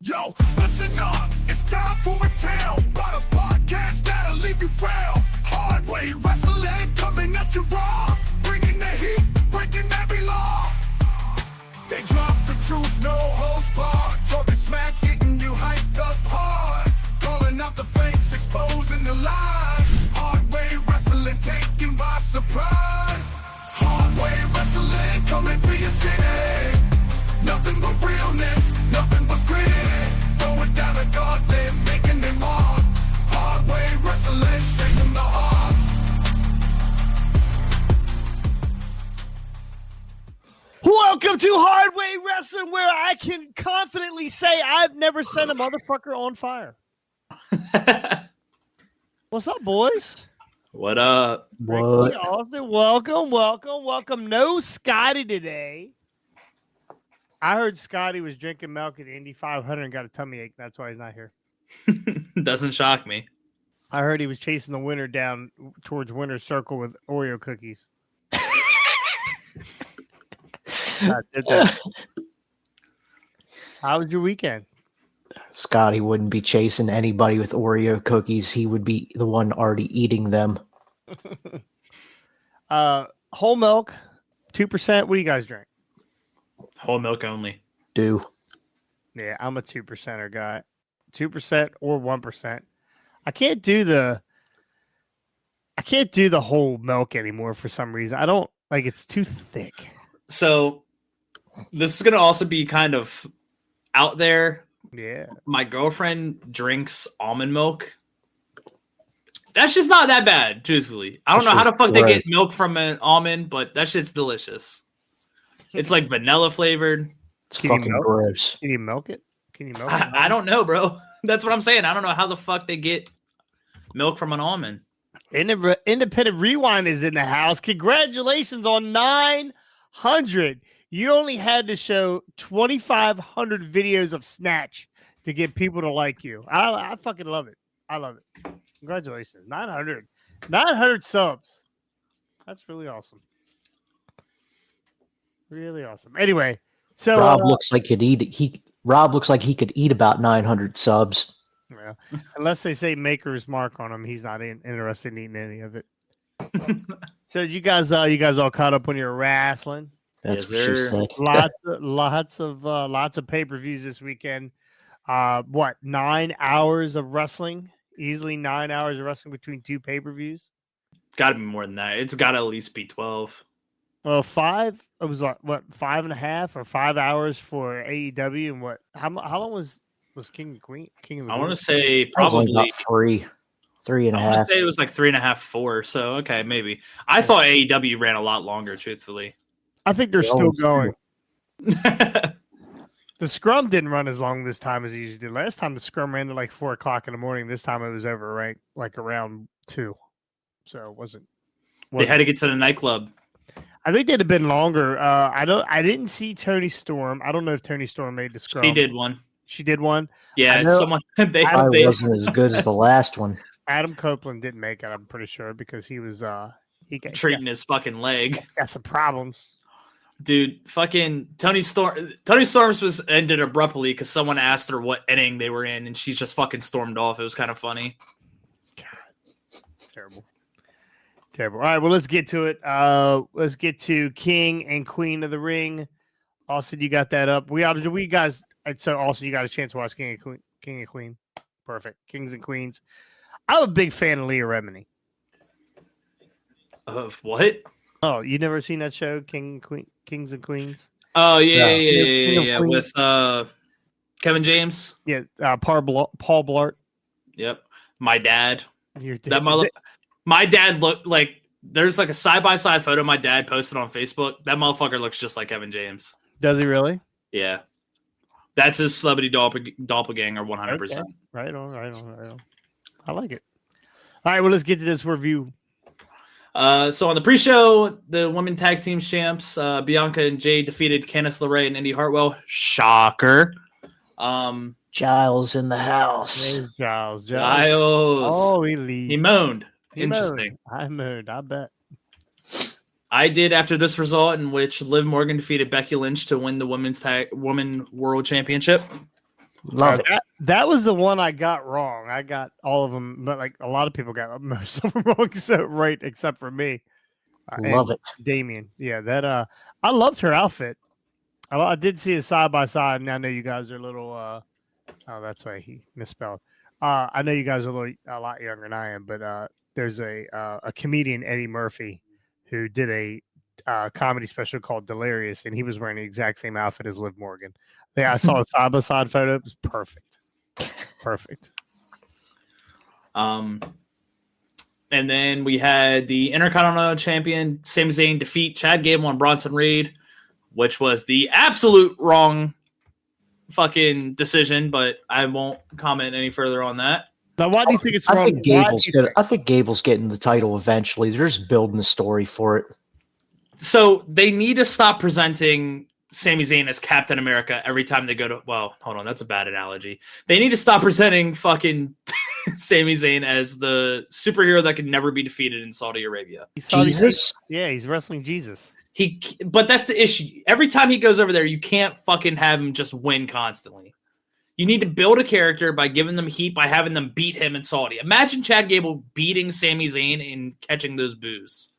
Yo, listen up, it's time for a tale about a podcast that'll leave you frail. Hard way wrestling coming at you raw, bringing the heat, breaking every law. They drop the truth, no holds barred, talking smack, getting you hyped up hard, calling out the fakes, exposing the lies. Hard way wrestling taken by surprise. Hard way wrestling coming to your city. Nothing but realness, nothing but grit. Going down a gauntlet, making them mark. Hard way wrestling, straight from the heart. Welcome to Hard Way Wrestling, where I can confidently say I've never sent a motherfucker on fire. What's up, boys? What up? What? Austin, welcome. No Scotty today. I heard Scotty was drinking milk at the Indy 500 and got a tummy ache. That's why he's not here. Doesn't shock me. I heard he was chasing the winner down towards Winner's Circle with Oreo cookies. How was your weekend? Scotty wouldn't be chasing anybody with Oreo cookies. He would be the one already eating them. Whole milk, 2%. What do you guys drink? Whole milk only. Yeah, I'm a 2%er guy. 2% or 1%. I can't do the whole milk anymore for some reason. I don't like, it's too thick. So this is going to also be kind of out there. Yeah. My girlfriend drinks almond milk. That's just not that bad, truthfully. I don't know how the fuck they get milk from an almond, but that shit's delicious. It's like vanilla flavored. It's fucking gross. Can you milk it? I don't know, bro. That's what I'm saying. I don't know how the fuck they get milk from an almond. Independent Rewind is in the house. Congratulations on 900. You only had to show 2,500 videos of Snatch to get people to like you. I fucking love it. I love it. Congratulations. 900 subs. That's really awesome. Really awesome. Anyway, so Rob looks like he could eat about 900 subs. Yeah. Unless they say Maker's Mark on him, he's not interested in eating any of it. So you guys all caught up on your wrestling? That's what she said. Lots of pay-per-views this weekend. 9 hours of wrestling? Easily 9 hours of wrestling between two pay-per-views? Got to be more than that. It's got to at least be 12. Well, 5. It was what 5.5 or 5 hours for AEW, and what? How long was King and Queen? I want to say probably about 3.5. I want to say it was like 3.5, 4. So okay, maybe. I thought AEW ran a lot longer. Truthfully, I think they're still going. The scrum didn't run as long this time as it usually did. Last time the scrum ran to like 4 o'clock in the morning. This time it was over right like around 2. So it wasn't. They had to get to the nightclub. I think they'd have been longer. I didn't see Tony Storm. I don't know if Tony Storm made the scrum. She did one. She did one. Yeah, someone they wasn't as good as the last one. Adam Copeland didn't make it. I'm pretty sure because he was treating his fucking leg. Got some problems, dude. Fucking Tony Storm's was ended abruptly because someone asked her what inning they were in, and she just fucking stormed off. It was kind of funny. God, terrible. All right, well, let's get to it. Let's get to King and Queen of the Ring. Austin, you got that up. We guys. So also, you got a chance to watch King and Queen. Perfect. Kings and Queens. I'm a big fan of Leah Remini. Of what? Oh, you never seen that show, Kings and Queens? Oh yeah. With Kevin James. Yeah, Paul Blart. Yep. My dad. My dad looked like there's like a side-by-side photo my dad posted on Facebook. That motherfucker looks just like Kevin James. Does he really? Yeah. That's his celebrity doppelganger 100%. Okay. Right on. I like it. All right, well, let's get to this review. So on the pre-show, the women tag team champs, Bianca and Jay defeated Candice LeRae and Indy Hartwell. Shocker. Giles in the house. There's Giles. Oh, he moaned. Interesting. I moaned. I bet. I did after this result, in which Liv Morgan defeated Becky Lynch to win the Women World Championship. Love it. That was the one I got wrong. I got all of them, but like a lot of people got most of them wrong, except for me. Love it. Damien. Yeah, that I loved her outfit. I did see it side by side, and I know you guys are a little. Oh, that's why he misspelled. I know you guys are a lot younger than I am, but there's a comedian, Eddie Murphy, who did a comedy special called Delirious, and he was wearing the exact same outfit as Liv Morgan. Yeah, I saw a side by side photo. It was perfect. Perfect. And then we had the Intercontinental Champion Sami Zayn defeat Chad Gable and Bronson Reed, which was the absolute wrong fucking decision, but I won't comment any further on that. Now, why do you think it's wrong? I think Gable's getting the title eventually. They're just building the story for it. So they need to stop presenting Sami Zayn as Captain America every time they go to. Well, hold on, that's a bad analogy. They need to stop presenting fucking Sami Zayn as the superhero that can never be defeated in Saudi Arabia. Jesus? Yeah, he's wrestling Jesus. But that's the issue. Every time he goes over there, you can't fucking have him just win constantly. You need to build a character by giving them heat, by having them beat him in Saudi. Imagine Chad Gable beating Sami Zayn and catching those boos.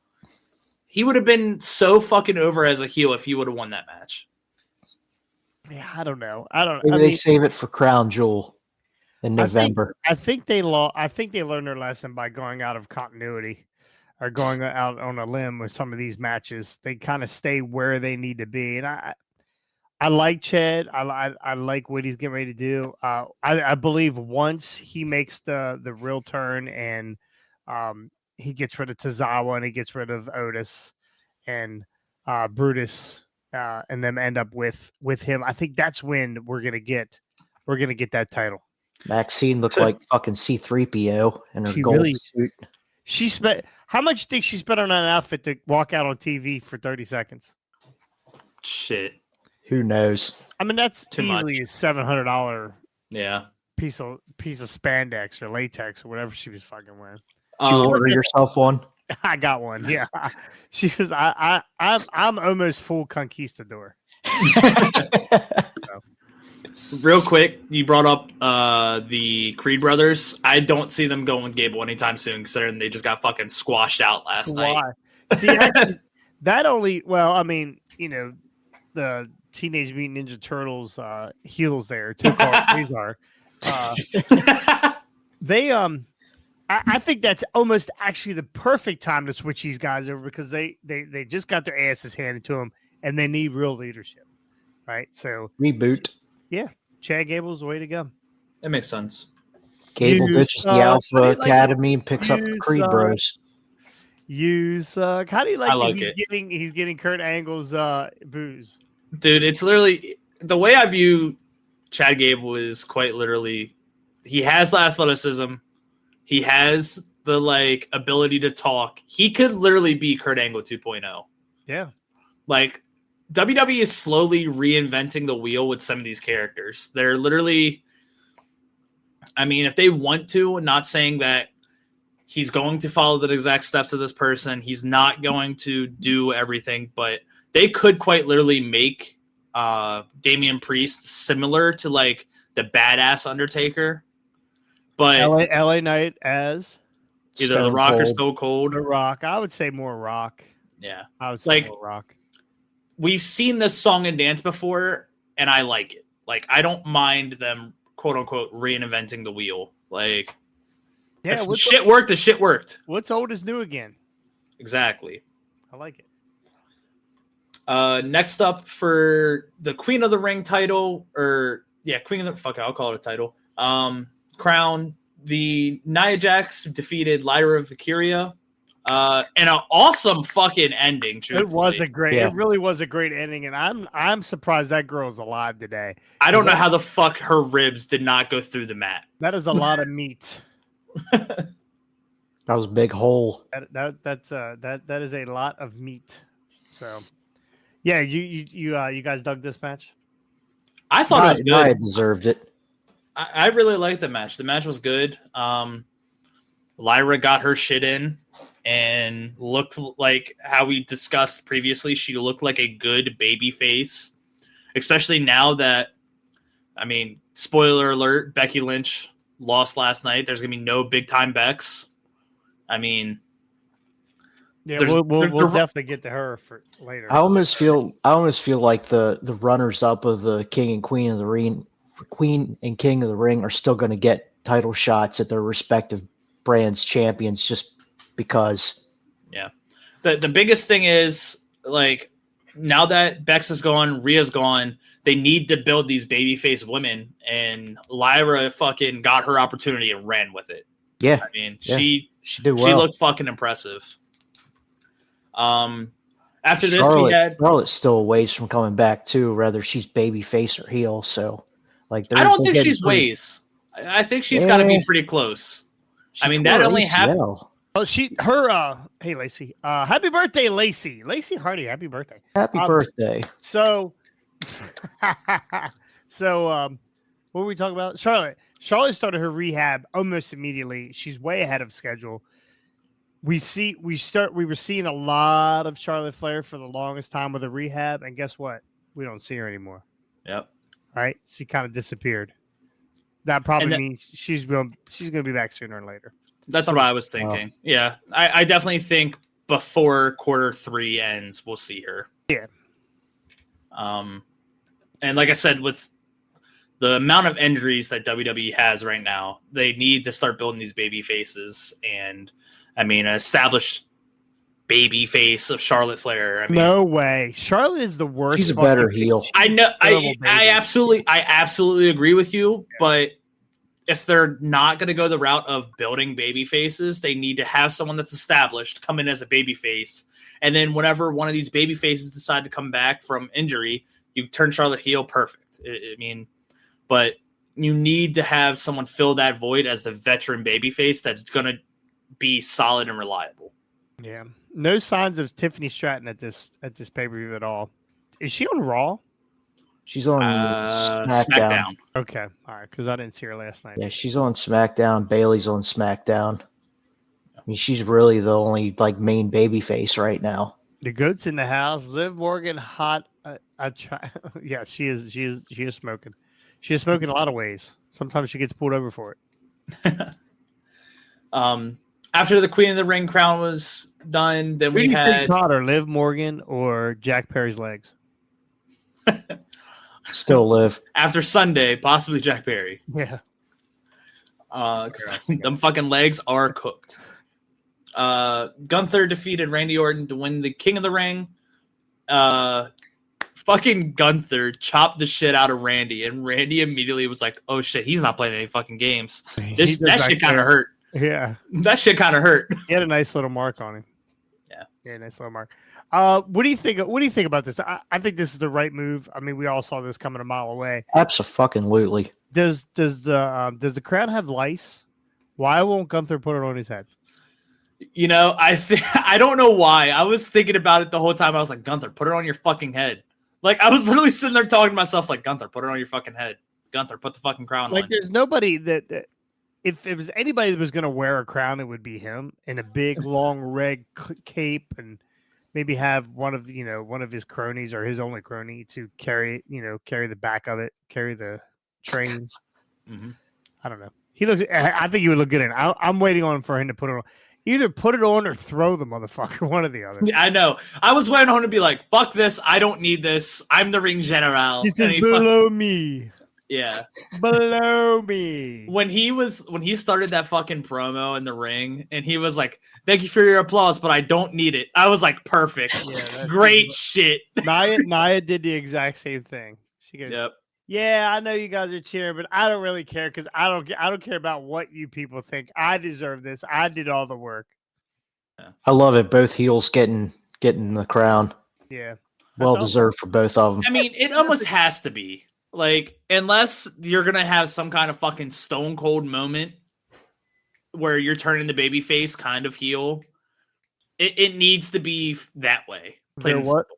He would have been so fucking over as a heel if he would have won that match. Yeah, I don't know. Maybe they save it for Crown Jewel in November. I think they learned their lesson by going out of continuity or going out on a limb with some of these matches. They kind of stay where they need to be, and I like Chad. I like what he's getting ready to do. I believe once he makes the real turn and he gets rid of Tozawa and he gets rid of Otis and Brutus and them end up with him. I think that's when we're gonna get that title. Maxine looked like fucking C-3PO in her gold suit. She spent how much do you think she spent on that outfit to walk out on TV for 30 seconds? Shit. Who knows? I mean, that's Too easily much. a $700 piece of spandex or latex or whatever she was fucking wearing. Did you order yourself one? I got one. Yeah, she was. I'm almost full conquistador. Real quick, you brought up the Creed brothers. I don't see them going with Gable anytime soon, considering they just got fucking squashed out last night. See, actually, that only. Well, I mean, the Teenage Mutant Ninja Turtles heels there. These are. They I think that's almost actually the perfect time to switch these guys over because they just got their asses handed to them and they need real leadership, right? So reboot. Yeah, Chad Gable's the way to go. That makes sense. Gable ditches the Alpha Academy and picks up the Creed Bros. How do you like? I like he's getting Kurt Angle's booze. Dude, it's literally the way I view Chad Gable is quite literally he has the athleticism. He has the ability to talk. He could literally be Kurt Angle 2.0. Yeah. WWE is slowly reinventing the wheel with some of these characters. They're literally, I mean, if they want to, not saying that he's going to follow the exact steps of this person. He's not going to do everything, but they could quite literally make Damian Priest similar to the badass Undertaker. But LA Knight as either The Rock or Stone Cold. The Rock. I would say more Rock. Yeah. I would say more Rock. We've seen this song and dance before, and I like it. I don't mind them, quote unquote, reinventing the wheel. If the shit worked, the shit worked. What's old is new again. Exactly. I like it. Next up for the Queen of the Ring title, I'll call it a title. Crown, the Nia Jax defeated Lyra Valkyria. And an awesome fucking ending. Truthfully. It really was a great ending, and I'm surprised that girl's alive today. I don't know how the fuck her ribs did not go through the mat. That is a lot of meat. That was a big hole. That is a lot of meat. So, yeah, you guys dug this match? I thought it was good. I deserved it. I really liked the match. The match was good. Lyra got her shit in and looked like how we discussed previously. She looked like a good baby face, especially now that I mean, spoiler alert: Becky Lynch lost last night. There's gonna be no big time Becks. I mean, yeah, we'll definitely get to her for later. I almost feel like the runners up of the King and Queen of the Ring, Queen and King of the Ring, are still going to get title shots at their respective brands champions just because. Yeah, the biggest thing is like now that Bex is gone, Rhea's gone. They need to build these babyface women, and Lyra fucking got her opportunity and ran with it. Yeah, I mean, yeah. she did well. She looked fucking impressive. After this, Charlotte, we had Charlotte's still a ways from coming back too. Whether she's baby face or heel, so like I don't think she's ways. I think she's got to be pretty close. I mean, that only happened. Oh, hey Lacey, happy birthday, Lacey Hardy, happy birthday, happy birthday. So, what were we talking about? Charlotte started her rehab almost immediately. She's way ahead of schedule. We were seeing a lot of Charlotte Flair for the longest time with the rehab, and guess what? We don't see her anymore. Yep. Right? She kind of disappeared. That probably means she's going to be back sooner or later. That's what I was thinking. Oh. Yeah, I definitely think before Q3 ends, we'll see her. Yeah. And like I said, with the amount of injuries that WWE has right now, they need to start building these baby faces. And I mean, an established baby face of Charlotte Flair. I mean, no way. Charlotte is the worst. She's a better heel. I know. I absolutely agree with you. Yeah. But if they're not going to go the route of building baby faces, they need to have someone that's established come in as a baby face. And then whenever one of these baby faces decide to come back from injury, you turn Charlotte heel. Perfect. I mean, but you need to have someone fill that void as the veteran baby face that's going to be solid and reliable. Yeah. No signs of Tiffany Stratton at this pay-per-view at all. Is she on Raw? She's on SmackDown. Okay. All right. Because I didn't see her last night. Yeah, she's on SmackDown. Bailey's on SmackDown. I mean, she's really the only main baby face right now. The goat's in the house. Liv Morgan, hot. Yeah, she is. She is smoking. She is smoking a lot of ways. Sometimes she gets pulled over for it. After the Queen of the Ring crown was done, then we had. Who do you think's hotter, Liv Morgan or Jack Perry's legs? Still Liv. After Sunday, possibly Jack Perry. Yeah. Them fucking legs are cooked. Gunther defeated Randy Orton to win the King of the Ring. Fucking Gunther chopped the shit out of Randy, and Randy immediately was like, "Oh shit, he's not playing any fucking games." That shit kind of hurt. Yeah, that shit kind of hurt. He had a nice little mark on him. Yeah, nice little mark. What do you think? What do you think about this? I think this is the right move. I mean, we all saw this coming a mile away. Absolutely. Does the crowd have lice? Why won't Gunther put it on his head? You know, I don't know why. I was thinking about it the whole time. I was like, Gunther, put it on your fucking head. Like, I was literally sitting there talking to myself like, Gunther, put it on your fucking head. Gunther, put the fucking crown on. Like, there's nobody that if it was anybody that was going to wear a crown, it would be him in a big, long red cape and maybe have one of his cronies or his only crony to carry the back of it, carry the train. Mm-hmm. I don't know. I think he would look good in it. I'm waiting for him to put it on. Either put it on or throw the motherfucker, one or the other. I know. I was waiting on him to be like, fuck this. I don't need this. I'm the ring general. This is below me. Yeah. Below me. When he started that fucking promo in the ring and he was like, thank you for your applause, but I don't need it. I was like, perfect. Yeah, great shit. Nia did the exact same thing. She goes, yep. Yeah, I know you guys are cheering, but I don't really care because I don't care about what you people think. I deserve this. I did all the work. Yeah. I love it. Both heels getting the crown. Yeah. Well deserved for both of them. I mean, it almost has to be. Like, unless you're going to have some kind of fucking stone cold moment where you're turning the babyface kind of heel, it needs to be that way.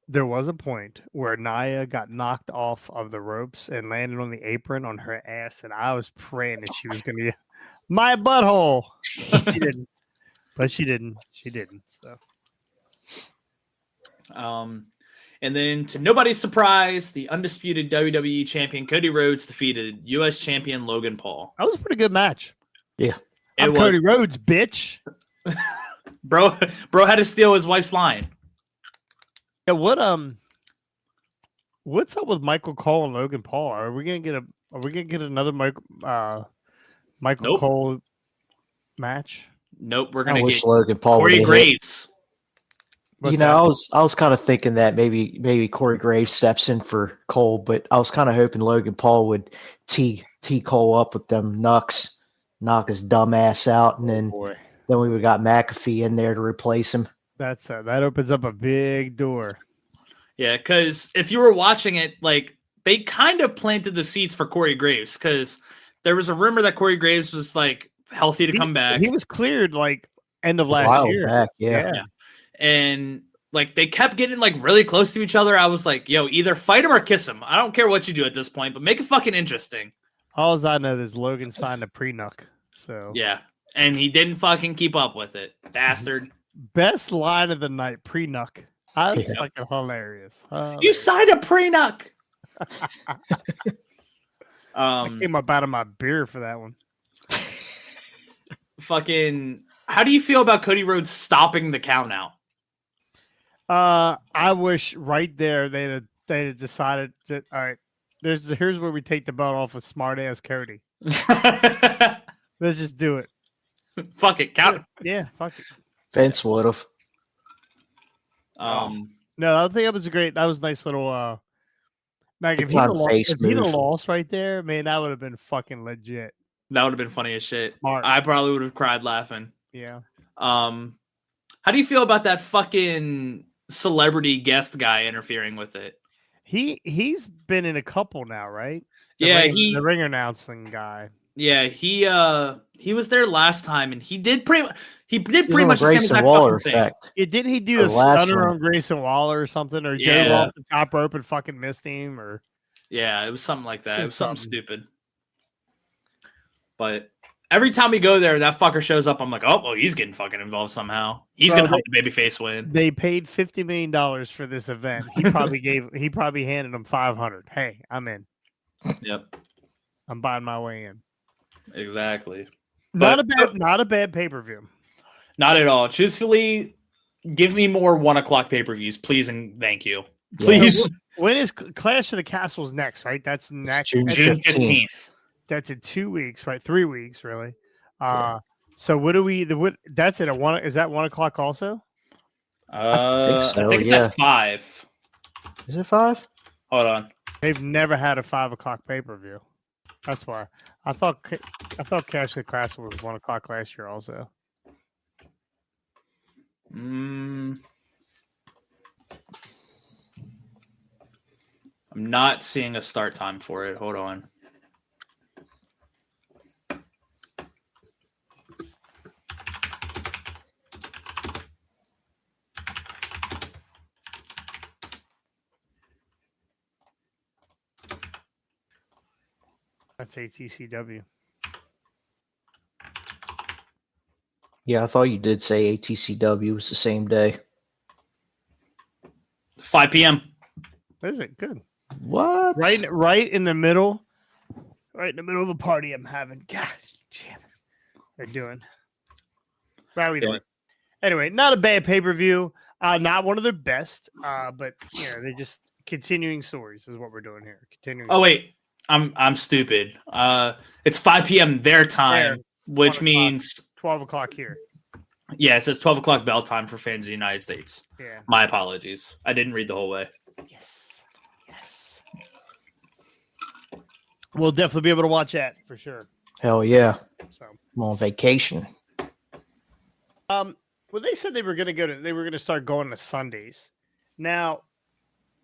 There was a point where Nia got knocked off of the ropes and landed on the apron on her ass, and I was praying that she was going to be my butthole. She didn't. But she didn't. She didn't. So, And then, to nobody's surprise, the undisputed WWE champion Cody Rhodes defeated U.S. champion Logan Paul. That was a pretty good match. Yeah. I'm Cody Rhodes, bitch. Bro had to steal his wife's line. Yeah, what's up with Michael Cole and Logan Paul? Are we gonna get another Michael Nope. Cole match? Nope, we're gonna get Logan Paul Corey Graves. What's I was kind of thinking that maybe Corey Graves steps in for Cole, but I was kind of hoping Logan Paul would tee Cole up with them knucks, knock his dumb ass out, and then we would got McAfee in there to replace him. That opens up a big door. Yeah, because if you were watching it, like they kind of planted the seeds for Corey Graves, because there was a rumor that Corey Graves was like healthy to come back. He was cleared like end of last year. Back, yeah. And like they kept getting like really close to each other. I was like, yo, either fight him or kiss him. I don't care what you do at this point, but make it fucking interesting. All I know is Logan signed a pre-nuck. So yeah. And he didn't fucking keep up with it. Bastard. Best line of the night, pre-nuck. That's fucking hilarious. You signed a pre-nuck. I came up out of my beer for that one. Fucking, how do you feel about Cody Rhodes stopping the count out? I wish right there they'd have decided that, all right, here's where we take the belt off of smart ass Cody. Let's just do it. Fuck it, count. Yeah, fuck it. Vince would have. No, I think that was that was a nice little like if he'd have lost right there, man, that would have been fucking legit. That would have been funny as shit. Smart. I probably would have cried laughing. Yeah. How do you feel about that fucking celebrity guest guy interfering with it? He's been in a couple now, right? The ring announcing guy. Yeah, he was there last time, and he did pretty much the same exact Waller fucking effect. thing. Didn't he do a stunner on Grayson Waller or something, or dove off the top rope and fucking missed him, or it was something like that. It was something stupid. But every time we go there, that fucker shows up. I'm like, oh, well, he's getting fucking involved somehow. He's gonna help the babyface win. They paid $50 million for this event. He probably handed them $500. Hey, I'm in. Yep, I'm buying my way in. Exactly. Not a bad pay-per-view. Not at all. Truthfully, give me more 1:00 pay-per-views, please and thank you. Please. So when is Clash of the Castles next? Right, that's next June 15th. That's in 2 weeks, right? 3 weeks, really. So what do we? That's at is that 1:00 also? I think so. I think it's at 5. Is it 5? Hold on. They've never had a 5:00 pay-per-view. That's why I thought Clash of the Castle was 1:00 last year also. I'm not seeing a start time for it. Hold on. That's ATCW. Yeah, I thought you did say ATCW was the same day. 5 p.m. Is it good? What? Right in the middle. Right in the middle of a party I'm having. God damn it. They're doing. Anyway, not a bad pay-per-view. Not one of their best. But they're just continuing stories is what we're doing here. Continuing. Oh wait. I'm stupid. It's 5 p.m. their time, which means 12:00 here. Yeah, it says 12:00 bell time for fans of the United States. Yeah. My apologies. I didn't read the whole way. Yes. We'll definitely be able to watch that for sure. Hell yeah. So I'm on vacation. Well, they said they were going to start going to Sundays. Now,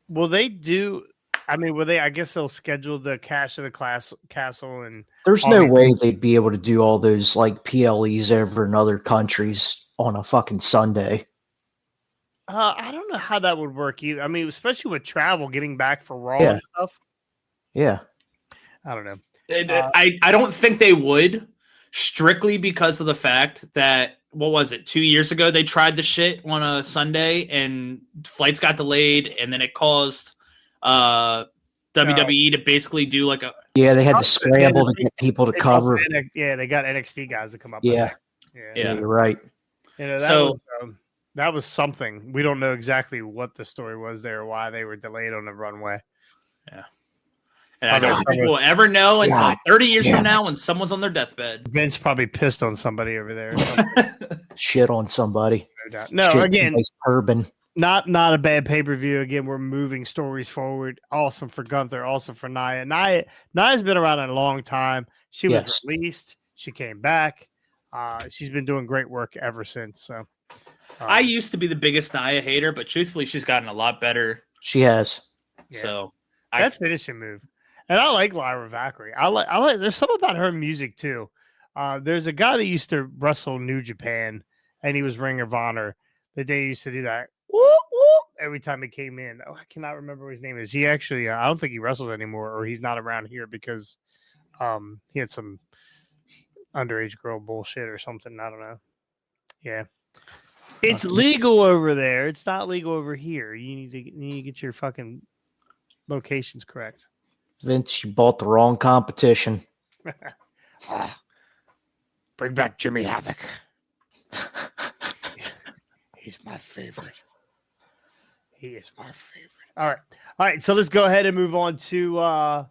will they do? I mean, I guess they'll schedule the Clash of the Castle and. There's no way they'd be able to do all those like PLEs over in other countries on a fucking Sunday. I don't know how that would work either. I mean, especially with travel, getting back for Raw and stuff. Yeah. I don't know. I don't think they would, strictly because of the fact that, what was it, 2 years ago, they tried the shit on a Sunday and flights got delayed, and then it caused WWE to basically do like a... Yeah, they had to scramble to get people to cover. Yeah, they got NXT guys to come up. Yeah. Yeah, you're right. You know, that was something. We don't know exactly what the story was there, why they were delayed on the runway. Yeah. And I don't think we'll ever know until 30 years from now when someone's on their deathbed. Vince probably pissed on somebody over there. Shit on somebody. No doubt. No, again, urban. Not a bad pay-per-view. Again, we're moving stories forward. Awesome for Gunther. Awesome for Nia. Nia's been around a long time. She was released. She came back. She's been doing great work ever since. So, I used to be the biggest Nia hater, but truthfully, she's gotten a lot better. She has. Yeah. So that finishing move. And I like Lyra Valkyrie. I like. There's something about her music too. There's a guy that used to wrestle New Japan, and he was Ring of Honor. That they used to do that whoop, whoop, every time he came in. Oh, I cannot remember what his name is. He actually, I don't think he wrestles anymore, or he's not around here because he had some underage girl bullshit or something. I don't know. Yeah, it's legal over there. It's not legal over here. You need to get your fucking locations correct. Vince, you bought the wrong competition. Bring back Jimmy Havoc. He's my favorite. He is my favorite. All right. So let's go ahead and move on to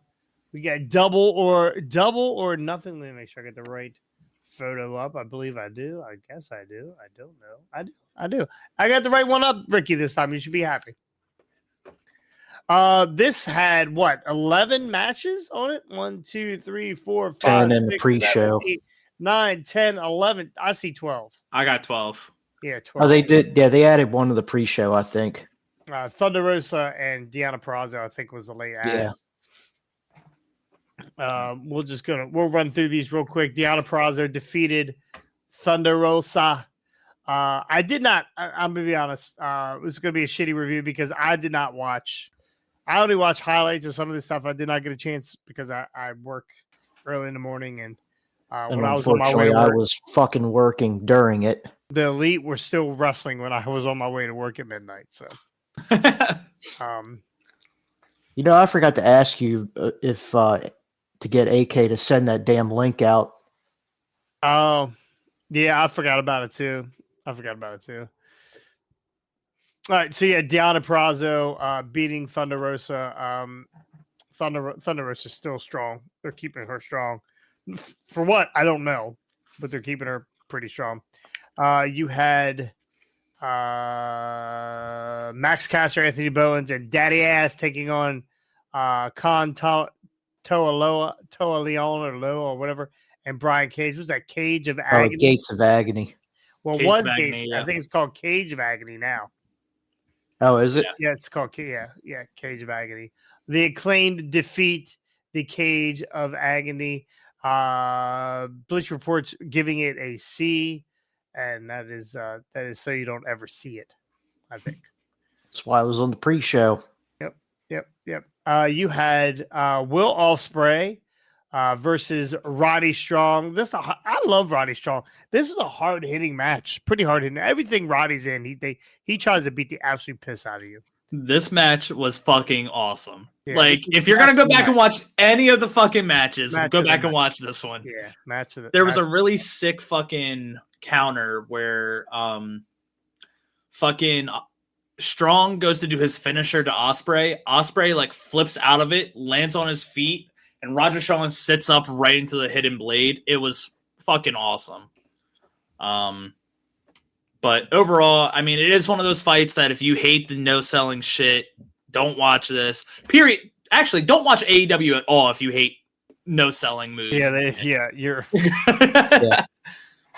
we got double or nothing. Let me make sure I get the right photo up. I believe I do. I guess I do. I don't know. I do. I got the right one up, Ricky, this time. You should be happy. This had 11 matches on it? 1, 2, 3, 4, 5, 10 in the 6, pre-show. 7, 8, 9, 10, 11. I see 12. I got 12. Yeah, 12. Oh, they did. Yeah, they added one to the pre-show, I think. Thunder Rosa and Deonna Purrazzo, I think, was the late add. Yeah. We'll run through these real quick. Deonna Purrazzo defeated Thunder Rosa. I did not. I'm gonna be honest. It was gonna be a shitty review because I did not watch. I only watch highlights of some of this stuff. I did not get a chance because I work early in the morning and when I was on my way to work, I was fucking working during it. The Elite were still wrestling when I was on my way to work at midnight. So, you know, I forgot to ask you if to get AK to send that damn link out. Oh, yeah, I forgot about it too. All right, so yeah, Deonna Purrazzo beating Thunder Rosa. Thunder Rosa is still strong. They're keeping her strong. For what? I don't know, but they're keeping her pretty strong. You had Max Caster, Anthony Bowens, and Daddy Ass taking on Khan Toa Leon or Loa or whatever, and Brian Cage. Was that Cage of Agony? Gates of Agony. Well, Cage one of Agony, Cage, yeah. I think it's called Cage of Agony now. Oh, is it? Yeah, it's called Cage of Agony. The Acclaimed defeat the Cage of Agony. Bleach Report's giving it a C, and that is so you don't ever see it, I think. That's why I was on the pre-show. Yep. You had Will Ospreay versus Roddy Strong. I love Roddy Strong. This was a hard-hitting match, pretty hard-hitting. Everything Roddy's in, he tries to beat the absolute piss out of you. This match was fucking awesome. Yeah, like, if you're gonna go back and watch any of the fucking matches, go back and watch this one. Yeah, match of the. There was a really sick fucking counter where fucking Strong goes to do his finisher to Ospreay. Ospreay like flips out of it, lands on his feet, and Roger Strong sits up right into the hidden blade. It was fucking awesome. But overall, I mean, it is one of those fights that if you hate the no-selling shit, don't watch this. Period. Actually, don't watch AEW at all if you hate no-selling moves. You're.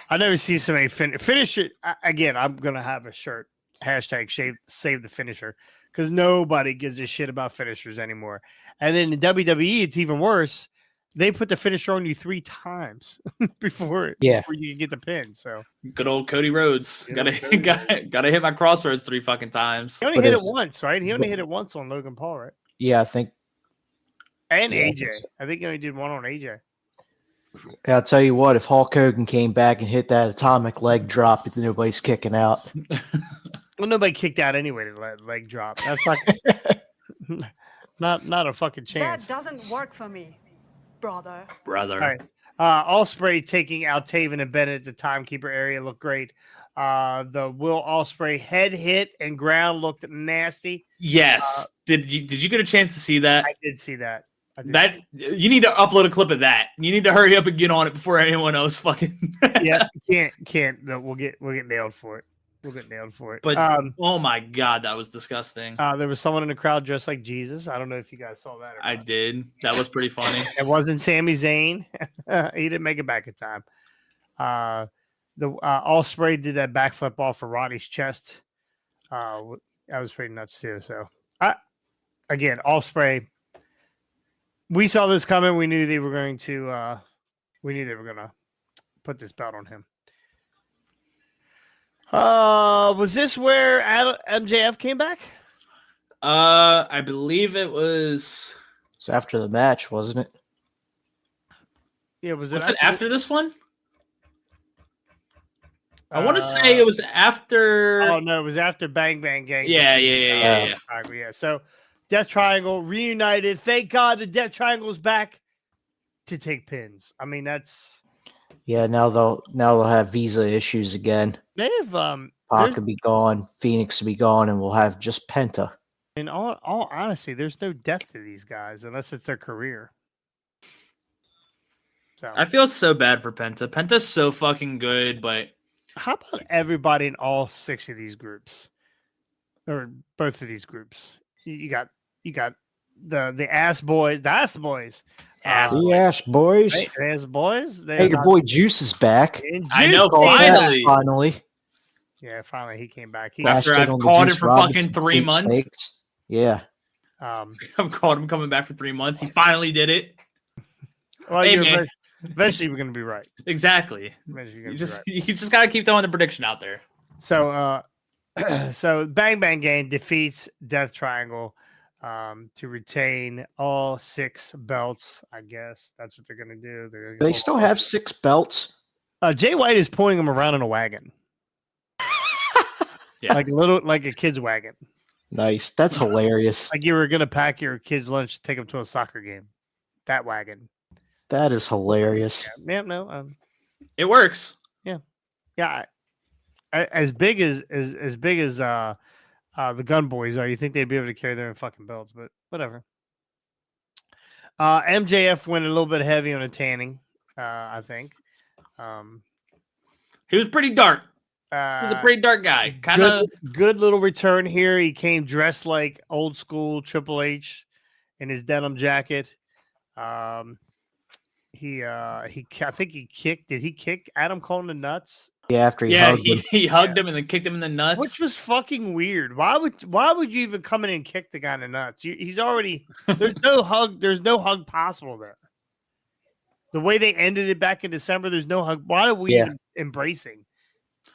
I never see so many finisher. Again, I'm gonna have a shirt hashtag save the finisher because nobody gives a shit about finishers anymore. And then in WWE, it's even worse. They put the finisher on you 3 times before you can get the pin. So good old Cody Rhodes. Gotta hit my crossroads 3 fucking times. He only hit it once, right? He only hit it once on Logan Paul, right? Yeah, I think. And AJ. I think he only did one on AJ. I'll tell you what, if Hulk Hogan came back and hit that atomic leg drop, nobody's kicking out. Well, nobody kicked out anyway to leg drop. That's not a fucking chance. That doesn't work for me, brother. All right. Ospreay taking out Taven and Bennett at the timekeeper area looked great. The Will Ospreay head hit and ground looked nasty. Yes. Did you get a chance to see that? I did see that. You need to upload a clip of that. You need to hurry up and get on it before anyone else fucking. Yeah, can't. No, we'll get nailed for it. We'll get nailed for it. But oh my god, that was disgusting. There was someone in the crowd dressed like Jesus. I don't know if you guys saw that. I did. That was pretty funny. It wasn't Sami Zayn. He didn't make it back in time. The Ospreay did that backflip off of Roddy's chest. That was pretty nuts too. So, again, Ospreay. We saw this coming. We knew they were going to. We knew they were going to put this belt on him. Was this where MJF came back? I believe it was. It's after the match, wasn't it? Yeah, was it after this one? I want to say it was after. Oh no, it was after Bang Bang Gang. Yeah. So, Death Triangle reunited. Thank God the Death Triangle's back to take pins. I mean, that's. Yeah, now they'll have visa issues again. They have Pac could be gone, Phoenix will be gone, and we'll have just Penta. In all honesty, there's no depth to these guys unless it's their career. So I feel so bad for Penta. Penta's so fucking good, but how about everybody in all 6 of these groups, or both of these groups? You got the ass boys, the ass boys. The ass boys. Right? Ass boys. Hey, your boy Juice is back. I know, finally. Yeah, finally he came back. After I've called him for fucking 3 months. Snakes. Yeah. I've called him coming back for 3 months. He finally did it. Well, hey, man. Eventually we're going to be right. Exactly. You just got to keep throwing the prediction out there. So, so Bang Bang Gang defeats Death Triangle to retain all 6 belts. I guess that's what they're going to do. They still have 6 belts. Jay White is pointing them around in a wagon. Yeah. like a kid's wagon. Nice. That's hilarious. Like you were going to pack your kid's lunch to take them to a soccer game. That wagon. That is hilarious. Yeah, no. It works. Yeah. As big as the Gun Boys are, you think they'd be able to carry their own fucking belts, but whatever. MJF went a little bit heavy on a tanning, I think. He was pretty dark. He's a pretty dark guy. Kind of good little return here. He came dressed like old school Triple H in his denim jacket. I think he kicked. Did he kick Adam Cole in the nuts? Yeah, after he hugged him and then kicked him in the nuts, which was fucking weird. Why would you even come in and kick the guy in the nuts? He's already there's no hug. There's no hug possible there. The way they ended it back in December, there's no hug. Why are we even embracing?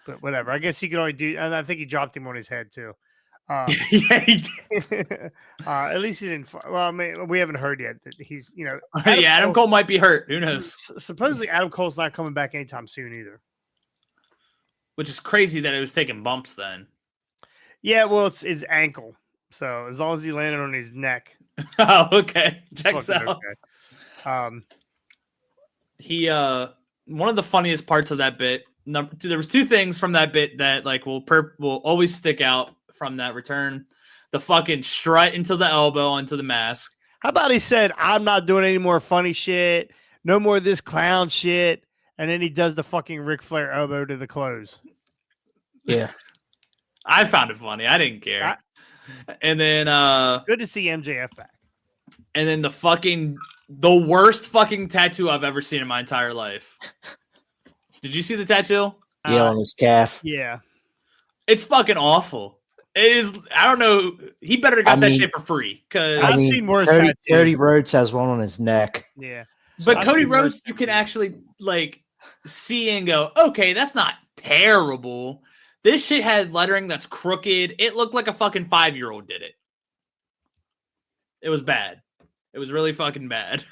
But whatever. I guess he could only do, and I think he dropped him on his head too. Yeah, he did. At least he didn't. Well, I mean, we haven't heard yet that he's, Adam Cole might be hurt. Who knows? Supposedly, Adam Cole's not coming back anytime soon either. Which is crazy that it was taking bumps then. Yeah, well, it's his ankle. So as long as he landed on his neck. Oh, okay. Checks out. Okay. He one of the funniest parts of that bit. There was 2 things from that bit that like will always stick out from that return. The fucking strut into the elbow into the mask. How about he said, "I'm not doing any more funny shit. No more of this clown shit." And then he does the fucking Ric Flair elbow to the close. Yeah. I found it funny. I didn't care. And then good to see MJF back. And then the worst fucking tattoo I've ever seen in my entire life. Did you see the tattoo? Yeah, on his calf. Yeah. It's fucking awful. It is. I don't know. He better have got that shit for free. Because I've seen worse. Cody Rhodes has one on his neck. Yeah. But Cody Rhodes, you can actually like see and go, okay, that's not terrible. This shit had lettering that's crooked. It looked like a fucking 5-year-old did it. It was bad. It was really fucking bad.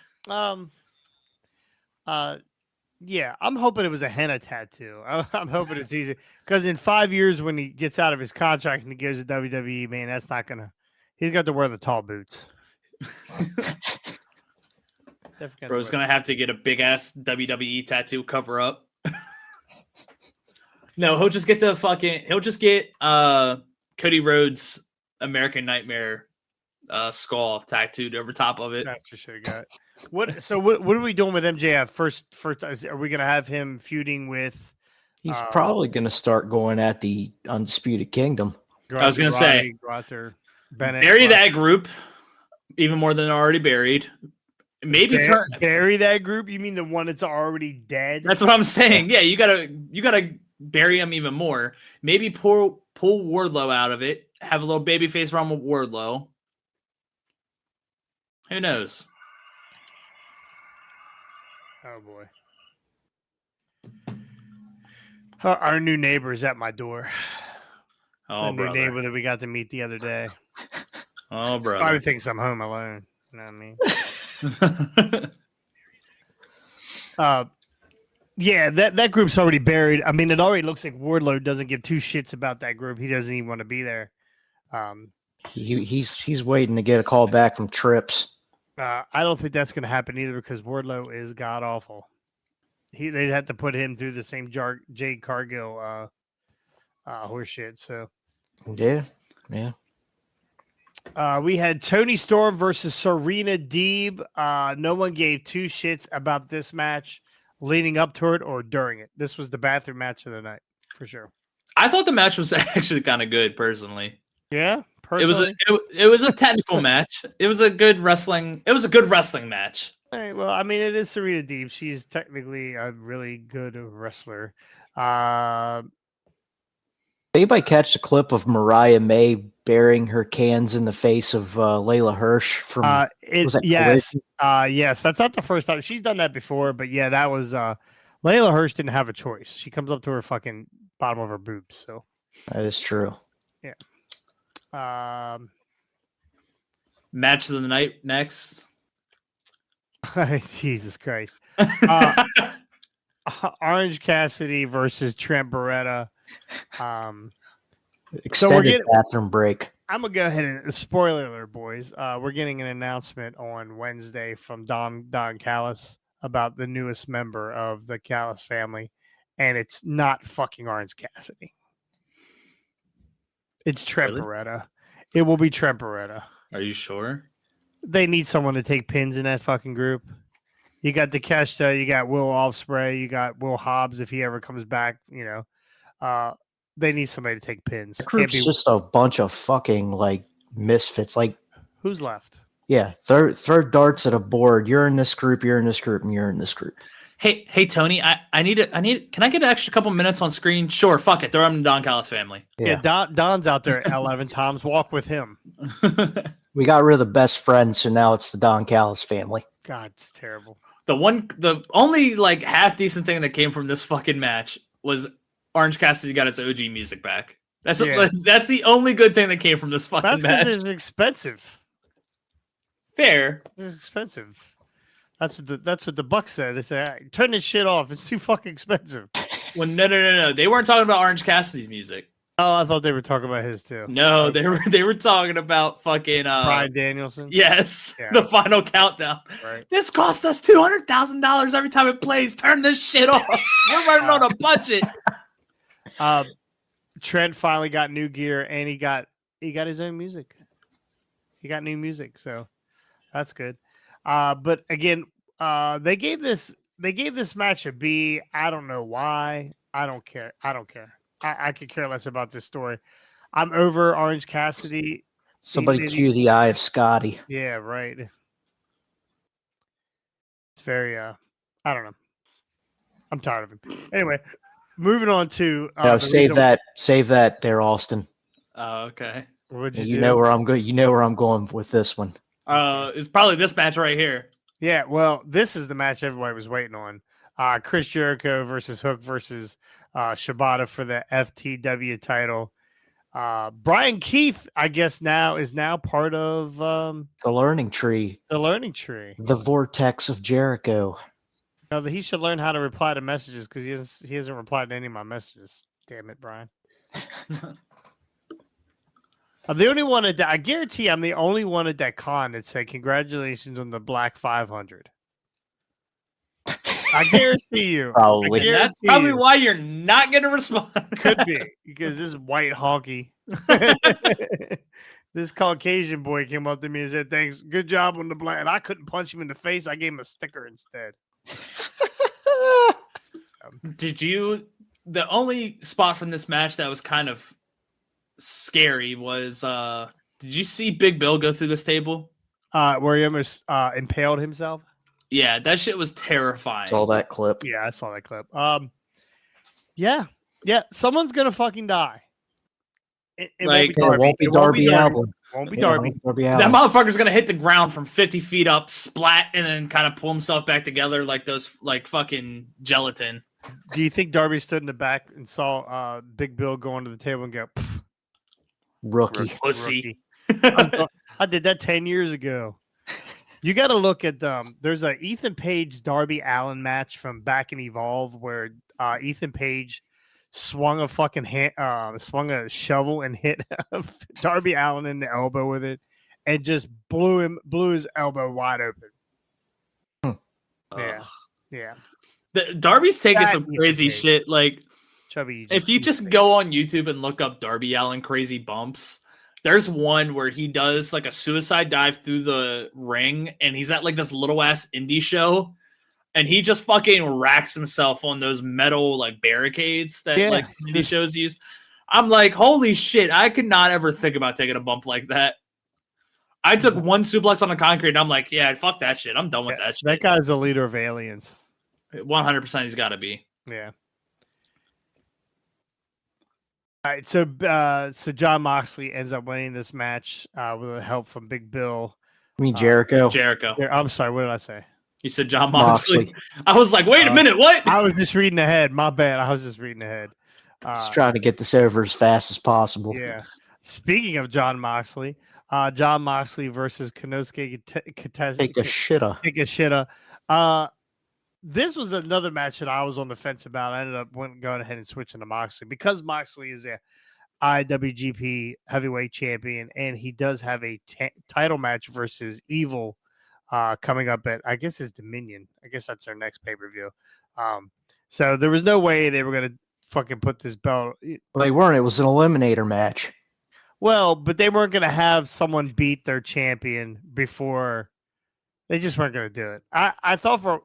Yeah, I'm hoping it was a henna tattoo. I'm hoping it's easy because in 5 years, when he gets out of his contract and he goes to WWE, man, that's not gonna. He's got to wear the tall boots. Bro's gonna have to get a big ass WWE tattoo cover up. No, he'll just get Cody Rhodes' American Nightmare skull tattooed over top of it. That's what should have got. What are we doing with MJF? First, are we gonna have him feuding with? He's probably going to start going at the Undisputed Kingdom. I was going to say, Bennett, bury that group even more than already buried. Maybe bury that group. You mean the one that's already dead? That's what I'm saying. Yeah, you gotta bury him even more. Maybe pull Wardlow out of it. Have a little babyface run with Wardlow. Who knows? Oh boy. Our new neighbor is at my door. Oh, the new neighbor that we got to meet the other day. Oh, brother. Probably thinks I'm home alone. You know what I mean? Yeah, that group's already buried. I mean, it already looks like Wardlow doesn't give two shits about that group. He doesn't even want to be there. He's waiting to get a call back from Trips. I don't think that's going to happen either because Wardlow is god awful. They'd have to put him through the same Jade Cargill horse shit. So yeah. We had Toni Storm versus Serena Deeb. No one gave two shits about this match leading up to it or during it. This was the bathroom match of the night for sure. I thought the match was actually kind of good, personally. Yeah, personally. It was a technical match. It was a good wrestling. It was a good wrestling match. All right, well, I mean, it is Serena Deeb. She's technically a really good wrestler. Anybody catch the clip of Mariah May burying her cans in the face of Layla Hirsch from? Yes, that's not the first time she's done that before, but yeah, that was Layla Hirsch didn't have a choice. She comes up to her fucking bottom of her boobs. So that is true. Yeah. Match of the night next. Jesus Christ. Orange Cassidy versus Trent Beretta. Extended bathroom break. I'm gonna go ahead and spoiler alert, boys. We're getting an announcement on Wednesday from Don Callis about the newest member of the Callis family, and it's not fucking Orange Cassidy. It's Trent Beretta. It will be Trent Beretta. Are you sure? They need someone to take pins in that fucking group. You got Takeshita, you got Will Ospreay, you got Will Hobbs if he ever comes back. You know, they need somebody to take pins. The group's just a bunch of fucking like misfits. Like, who's left? Yeah, throw darts at a board. You're in this group. You're in this group, and you're in this group. Hey, Tony. I need. Can I get an extra couple minutes on screen? Sure. Fuck it. Throw him to Don Callis family. Yeah, Don's out there 11 times. Walk with him. We got rid of the best friend, so now it's the Don Callis family. God, it's terrible. The only like half decent thing that came from this fucking match was Orange Cassidy got its OG music back. That's the only good thing that came from this fucking match. It's expensive. Fair. It's expensive. That's what the Bucks said. They said, right, turn this shit off. It's too fucking expensive. Well, no. They weren't talking about Orange Cassidy's music. Oh, I thought they were talking about his too. No, they were talking about fucking Bryan Danielson. Yes, the final countdown. Right. This cost us $200,000 every time it plays. Turn this shit off. We're running on a budget. Trent finally got new gear, and he got his own music. He got new music, so that's good. But again, they gave this match a B. I don't know why. I don't care. I could care less about this story. I'm over Orange Cassidy. Somebody cue the Eye of Scotty. Yeah, right. It's very I don't know. I'm tired of him. Anyway, moving on to save that there, Austin. Oh, okay. You know where I'm going. You know where I'm going with this one. It's probably this match right here. Yeah, well, this is the match everybody was waiting on. Chris Jericho versus Hook versus Shibata for the FTW title. Brian Keith, I guess is now part of the Learning Tree. The Learning Tree. The Vortex of Jericho. No, he should learn how to reply to messages because he hasn't replied to any of my messages. Damn it, Brian. I'm the only one at I guarantee I'm the only one at that con that said congratulations on the Black 500. I guarantee you. Probably. And that's probably why you're not going to respond. Could be because this white honky, this Caucasian boy came up to me and said, "Thanks, good job on the black." And I couldn't punch him in the face. I gave him a sticker instead. Did you? The only spot from this match that was kind of scary was. Did you see Big Bill go through this table? Where he almost impaled himself. Yeah, that shit was terrifying. Saw that clip. Yeah, I saw that clip. Yeah, someone's gonna fucking die. It won't be Darby Allin. Won't be Darby. That motherfucker's gonna hit the ground from 50 feet up, splat, and then kind of pull himself back together like those fucking gelatin. Do you think Darby stood in the back and saw Big Bill go onto the table and go, rookie? Pussy. I did that 10 years ago. You got to look at there's a Ethan Page Darby Allin match from back in Evolve where Ethan Page swung a swung a shovel and hit Darby Allin in the elbow with it and just blew his elbow wide open. Yeah. Darby's taking some crazy shit. Like, Chubby, if you just go on YouTube and look up Darby Allin crazy bumps, there's one where he does like a suicide dive through the ring and he's at like this little ass indie show and he just fucking racks himself on those metal like barricades that like indie shows use. I'm like, holy shit, I could not ever think about taking a bump like that. I took one suplex on the concrete and I'm like, yeah, fuck that shit. I'm done with that shit. That guy's a leader of aliens. 100% he's got to be. Yeah. All right, so John Moxley ends up winning this match with help from Big Bill. I mean Jericho. I'm sorry, what did I say? You said John Moxley. I was like, wait a minute, what? I was just reading ahead. My bad. I was just reading ahead. Just trying to get this over as fast as possible. Yeah. Speaking of John Moxley versus Konosuke Katachi. Take a shitta. This was another match that I was on the fence about. I ended up going ahead and switching to Moxley because Moxley is a IWGP Heavyweight Champion, and he does have a title match versus Evil coming up at, I guess, it's Dominion. I guess that's their next pay-per-view. So there was no way they were going to fucking put this belt. Well, they weren't. It was an eliminator match. Well, but they weren't going to have someone beat their champion before. They just weren't going to do it. I thought for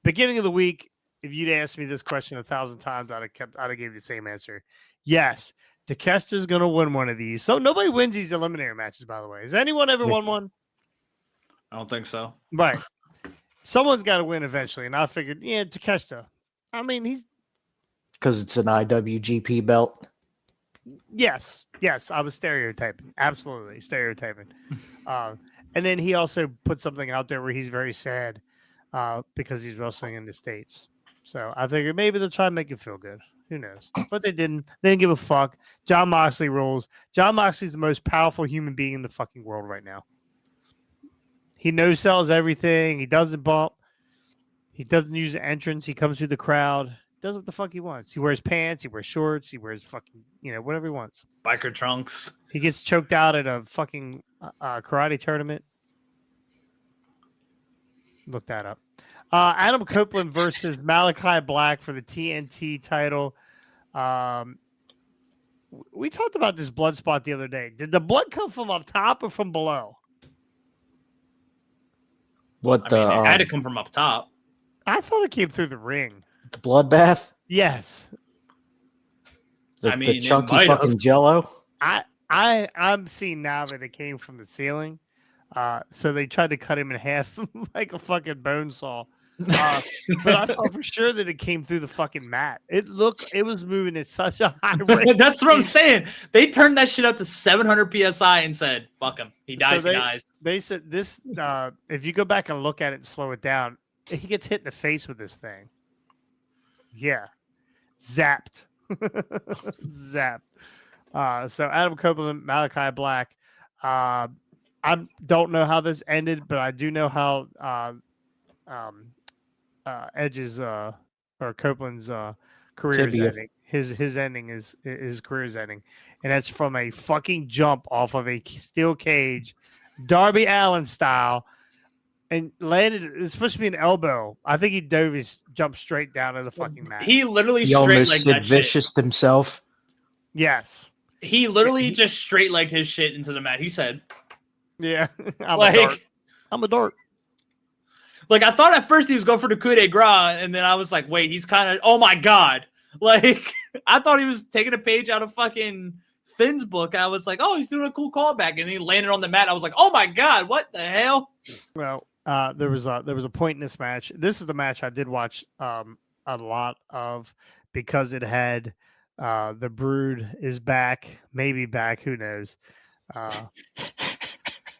beginning of the week, if you'd asked me this question 1,000 times, I'd have gave you the same answer. Yes, Takeshita's going to win one of these. So nobody wins these eliminator matches, by the way. Has anyone ever won one? I don't think so. Right. Someone's got to win eventually, and I figured, yeah, Takeshita. I mean, he's because it's an IWGP belt. Yes, I was stereotyping. Absolutely stereotyping. And then he also put something out there where he's very sad because he's wrestling in the States. So I figured maybe they'll try and make it feel good. Who knows? But they didn't. They didn't give a fuck. John Moxley rules. John Moxley's the most powerful human being in the fucking world right now. He no-sells everything. He doesn't bump. He doesn't use the entrance. He comes through the crowd. Does what the fuck he wants. He wears pants. He wears shorts. He wears fucking, whatever he wants. Biker trunks. He gets choked out at a fucking karate tournament. Look that up. Adam Copeland versus Malachi Black for the TNT title. We talked about this blood spot the other day. Did the blood come from up top or from below? It had to come from up top. I thought it came through the ring. The bloodbath? Yes. The chunky fucking jello? I'm seeing now that it came from the ceiling. So they tried to cut him in half like a fucking bone saw. But I thought for sure that it came through the fucking mat. It was moving at such a high rate. That's what I'm saying. They turned that shit up to 700 PSI and said, fuck him. He dies, he dies. They said this, if you go back and look at it and slow it down, he gets hit in the face with this thing. Yeah. Zapped. Zapped. So Adam Copeland, Malachi Black. I don't know how this ended, but I do know how Edge's or Copeland's career is Tibia. ending. His ending is his career is ending, and that's from a fucking jump off of a steel cage, Darby Allin style, and landed. It's supposed to be an elbow. I think he dove his jump straight down to the fucking mat. He literally He straight almost legged Sid that shit. Vicious himself. Yes. He literally just straight legged his shit into the mat. He said, Yeah. I'm like, a dart. I'm a dart. like I thought at first he was going for the coup de grace, and then I was like, wait, he's kind of, oh my god, like I thought he was taking a page out of fucking Finn's book. I was like, oh, he's doing a cool callback, and he landed on the mat. I was like, oh my god, what the hell? Well, there was a point in this match. This is the match I did watch a lot of because it had the Brood is back, maybe back, who knows?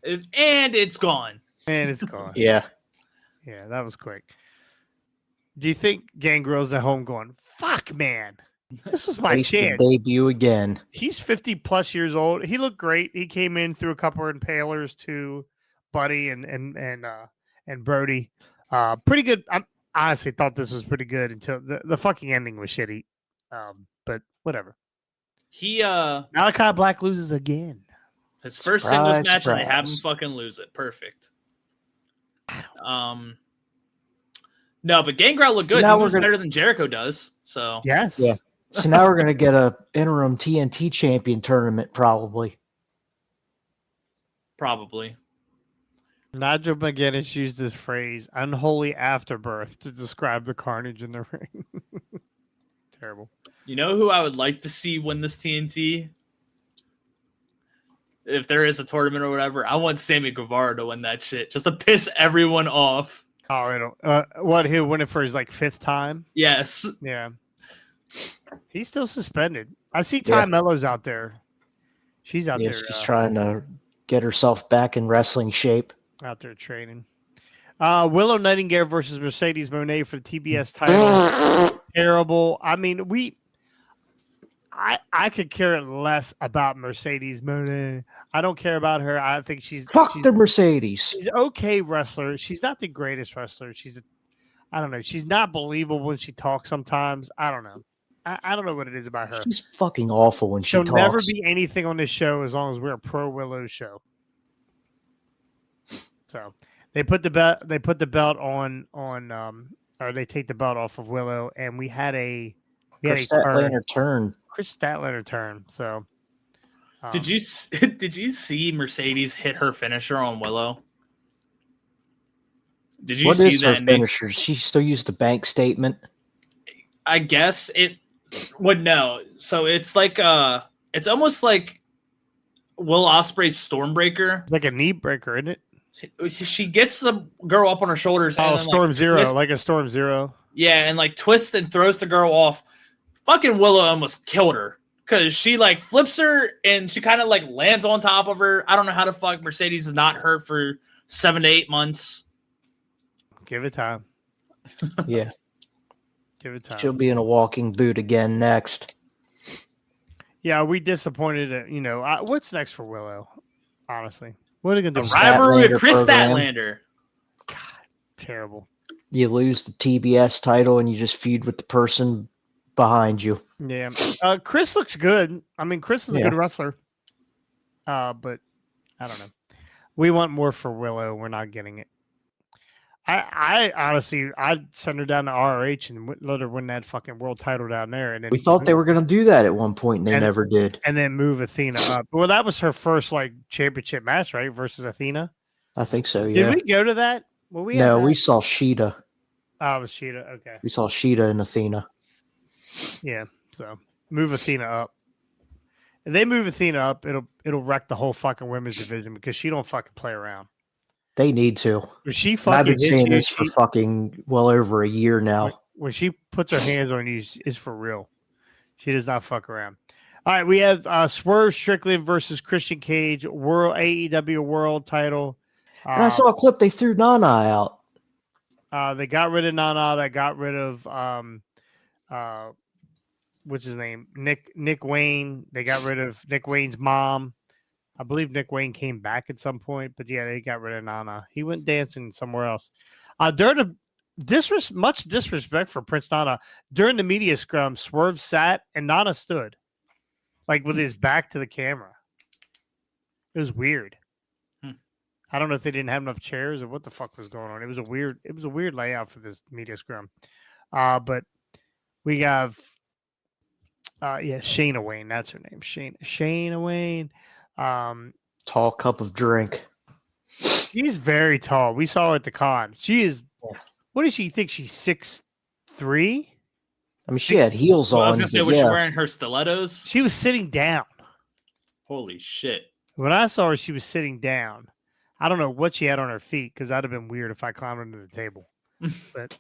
And it's gone. And it's gone. Yeah. Yeah, that was quick. Do you think Gangrel's at home going, fuck, man, this was my Face the chance? debut again. He's 50 plus years old. He looked great. He came in through a couple of impalers to Buddy and Brody. Pretty good. I honestly thought this was pretty good until the fucking ending was shitty. But whatever. He Malachi Black loses again. his first Surprise, singles match, and they have him surprise. fucking lose it. Perfect. No, but Gangrel looked good. Now He we're looks gonna- better than Jericho does. So Yes. Yeah. So now we're gonna get a interim TNT champion tournament, probably. probably. Nigel McGuinness used this phrase "unholy afterbirth" to describe the carnage in the ring. Terrible. You know who I would like to see win this TNT? If there is a tournament or whatever, I want Sammy Guevara to win that shit, just to piss everyone off. Oh, what? He'll win it for his like 5th time. Yes. Yeah. He's still suspended. I see Ty Mello's out there. She's out Yeah, there. she's trying to get herself back in wrestling shape. Out there training. Willow Nightingale versus Mercedes Moné for the TBS title. Terrible. I mean, I could care less about Mercedes Moné. I don't care about her. I think she's The Mercedes. She's okay wrestler. She's not the greatest wrestler. I don't know. She's not believable when she talks sometimes. I don't know. I don't know what it is about her. She's fucking awful when she She'll talks. never be anything on this show as long as we're a pro Willow show. So they put the belt on or they take the belt off of Willow, and we had a Chris Statlander turn. Chris Statlander turn. So Did you see Mercedes hit her finisher on Willow? Did you What see is her that? Nick? finisher? She still used the bank statement. I guess it would no. So it's like it's almost like Will Ospreay's Stormbreaker. it's like a knee breaker, isn't it? She gets the girl up on her shoulders. Oh, and then, Storm like, Zero, twists- like a Storm Zero. Yeah, and like twists and throws the girl off. Fucking Willow almost killed her because she like flips her and she kind of like lands on top of her. I don't know how the fuck Mercedes is not hurt for 7 to 8 months. Give it time. Yeah, Give it time. she'll be in a walking boot again next. Yeah, we disappointed. What's next for Willow? Honestly, what are they gonna A do? rivalry with Statlander Chris program. Statlander. Terrible. You lose the TBS title and you just feud with the person behind you. Yeah. Chris looks good. I mean, Chris is a Yeah. good wrestler. But I don't know. We want more for Willow. We're not getting it. I honestly, I'd send her down to ROH and let her win that fucking world title down there. And then We thought they were going to do that at one point, and they And- never did. and then move Athena up. Well, that was her first like championship match, right? Versus Athena. I think so. Did Yeah. we go to that? Well, we No, had we that. saw Sheeta. Oh, it was Sheeta. Okay. We saw Sheeta and Athena. Yeah. So move Athena up. If they move Athena up, it'll wreck the whole fucking women's division because she don't fucking play around. They need to. When she And fucking I've been hits saying you, this for fucking well over a year now. when she puts her hands on you, it's for real. She does not fuck around. All right, we have Swerve Strickland versus Christian Cage, World AEW World Title. And I saw a clip. They threw Nana out. They got rid of Nana. They got rid of what's his name? Nick Wayne. They got rid of Nick Wayne's mom. I believe Nick Wayne came back at some point, but yeah, they got rid of Nana. He went dancing somewhere else. During much disrespect for Prince Nana. During the media scrum, Swerve sat and Nana stood, like with his back to the camera. It was weird. I don't know if they didn't have enough chairs or what the fuck was going on. It was a weird layout for this media scrum. But we have Shayna Wayne, that's her name. Shayna Wayne. Tall cup of drink. She's very tall. We saw her at the con. She is what does she think? She's 6'3"? I mean, she had heels Well, on. I was gonna say, was she wearing her stilettos? She was sitting down. Holy shit. When I saw her, she was sitting down. I don't know what she had on her feet because that'd have been weird if I climbed under the table. But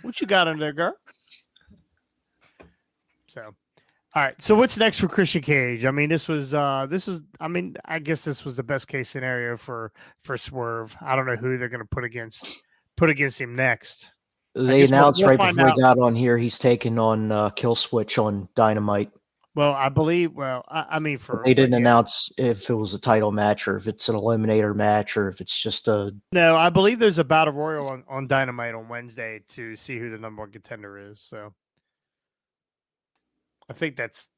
what you got under there, girl? So, all right. So what's next for Christian Cage? I mean, this was. I guess this was the best case scenario for Swerve. I don't know who they're going to put against him next. They announced right before he got on here he's taking on Kill Switch on Dynamite. Well, I believe. Well, I mean, they didn't announce if it was a title match or if it's an eliminator match or if it's just a. No, I believe there's a battle royal on Dynamite on Wednesday to see who the number one contender is. So, I think that's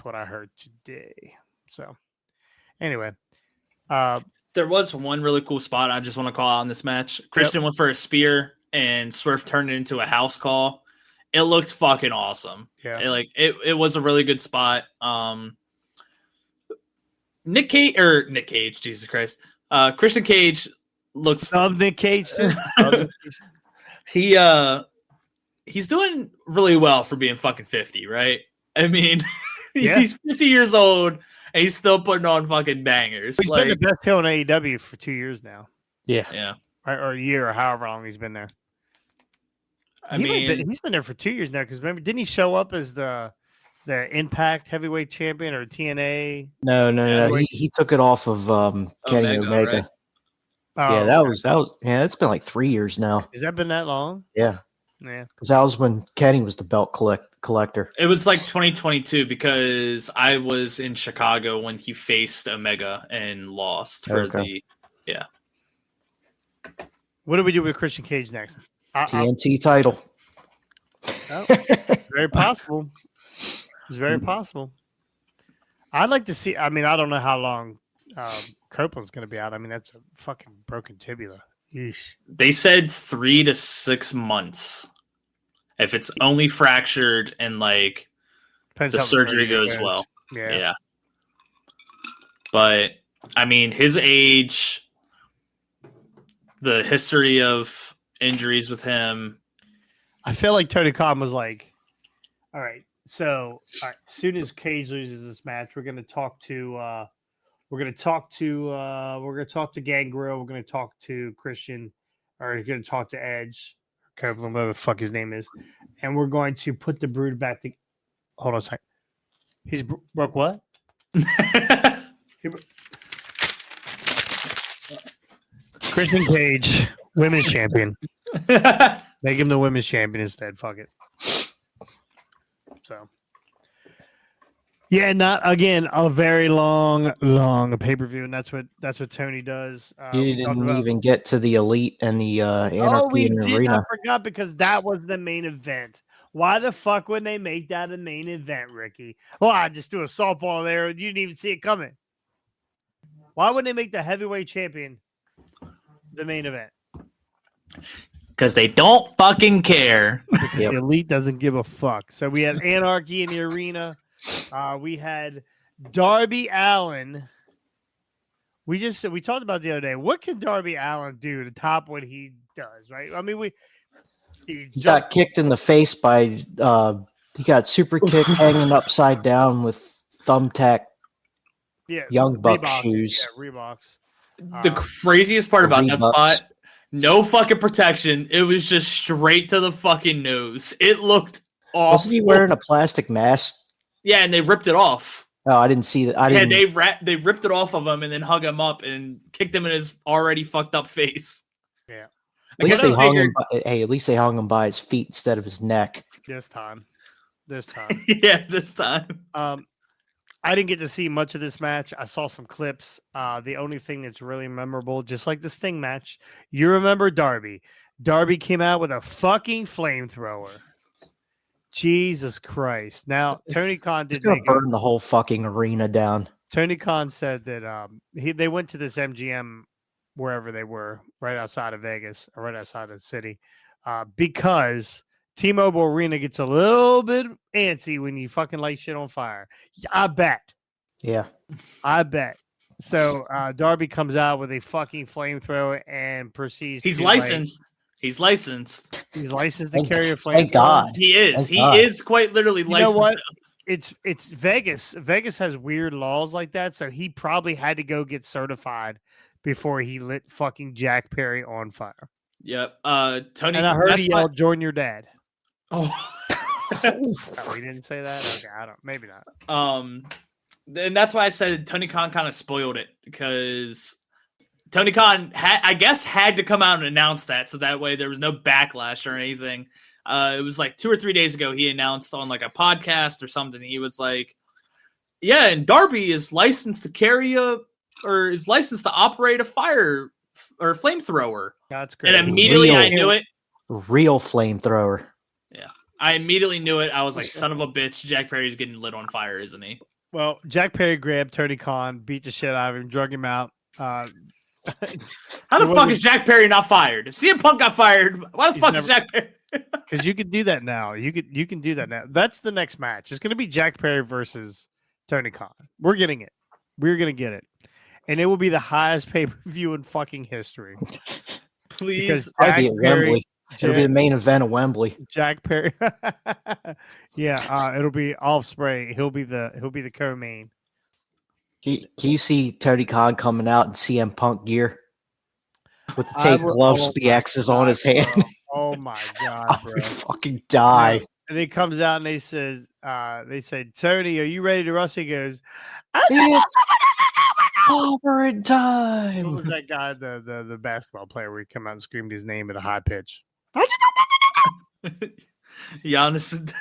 what I heard today. So, anyway, there was one really cool spot I just want to call out in this match. Christian went for a spear and Swerve turned it into a house call. It looked fucking awesome. Yeah. It was a really good spot. Nick Cage, Jesus Christ. Christian Cage looks Nick Cage too. He's doing really well for being fucking 50, right? I mean, he's 50 years old and he's still putting on fucking bangers. He's been the best heel in AEW for 2 years now. Yeah. Or a year or however long he's been there. He's been there for 2 years now because remember, didn't he show up as the Impact Heavyweight Champion or TNA? No. He took it off of Kenny Omega. Right? Yeah, that was. Yeah, it's been like 3 years now. Has that been that long? Yeah, because that was when Kenny was the belt collector. It was like 2022 because I was in Chicago when he faced Omega and lost for What do we do with Christian Cage next? TNT title. Oh, very possible. It's very possible. I'd like to see. I mean, I don't know how long Copeland's going to be out. I mean, that's a fucking broken tibia. Yeesh. They said 3 to 6 months. If it's only fractured and like the surgery goes well. Yeah. But I mean, his age, the history of injuries with him. I feel like Tony Khan was like, all right, as soon as Cage loses this match, we're gonna talk to Gangrel, we're gonna talk to Christian, or we're gonna talk to Edge, Copeland, whatever the fuck his name is, and we're going to put the Brood back to hold on a second. He's broke what? Christian Cage, women's champion. Make him the women's champion instead. Fuck it. So, yeah, not again a very long pay-per-view, and that's what Tony does. You didn't even get to the Elite and the Anarchy in the Arena. I forgot because that was the main event. Why the fuck would they make that a main event, Ricky? Well, I just do a softball there, and you didn't even see it coming. Why wouldn't they make the heavyweight champion the main event? Because they don't fucking care. The Elite doesn't give a fuck. So we had Anarchy in the Arena. We had Darby Allin. We talked about the other day. What can Darby Allin do to top what he does? Right? I mean, he got kicked in the face by. He got super kicked hanging upside down with thumbtack. Young Bucks shoes. Yeah, Reeboks. The craziest part about that spot. No fucking protection. It was just straight to the fucking nose. It looked awful. Wasn't he wearing a plastic mask? Yeah, and they ripped it off. Oh, I didn't see that. They ripped it off of him and then hung him up and kicked him in his already fucked up face. Yeah. At least they hung him by his feet instead of his neck. This time. Yeah, this time. I didn't get to see much of this match. I saw some clips. The only thing that's really memorable, just like the Sting match, you remember Darby. Darby came out with a fucking flamethrower. Jesus Christ! Now Tony Khan He's did gonna burn the whole fucking arena down. Tony Khan said that they went to this MGM wherever they were, right outside of Vegas or right outside of the city, because T-Mobile Arena gets a little bit antsy when you fucking light shit on fire. I bet. Yeah. I bet. So Darby comes out with a fucking flamethrower and proceeds. He's to licensed. He's licensed. He's licensed to carry a flamethrower. Thank God. He is. Thank He God. is quite literally licensed. You know what? It's Vegas. Vegas has weird laws like that, so he probably had to go get certified before he lit fucking Jack Perry on fire. Yep. Tony. And I heard that's he yelled, "Join your dad." Oh. Oh, he didn't say that. Okay, I don't. Maybe not. And that's why I said Tony Khan kind of spoiled it because Tony Khan had to come out and announce that so that way there was no backlash or anything. It was like 2 or 3 days ago he announced on like a podcast or something. He was like, "Yeah, and Darby is licensed to carry is licensed to operate a fire or flamethrower." That's great. And immediately I knew it. Real flamethrower. Yeah, I immediately knew it. I was like, "Son of a bitch, Jack Perry's getting lit on fire, isn't he?" Well, Jack Perry grabbed Tony Khan, beat the shit out of him, drug him out. How the fuck is Jack Perry not fired? If CM Punk got fired, why the fuck is Jack Perry? Because you could do that now. You can do that now. That's the next match. It's going to be Jack Perry versus Tony Khan. We're getting it. We're going to get it. And it will be the highest pay-per-view in fucking history. Please. It'll be at Wembley. It'll be the main event of Wembley. Jack Perry. Yeah, it'll be Ospreay. He'll be the co-main. Can you see Tony Khan coming out in CM Punk gear with the tape gloves, the X's on his hand? Oh my god, I bro! would fucking die. And he comes out and they say, "Tony, are you ready to wrestle?" He goes, It's over in "What time." was that guy, the basketball player, where he come out and screamed his name at a high pitch? Giannis.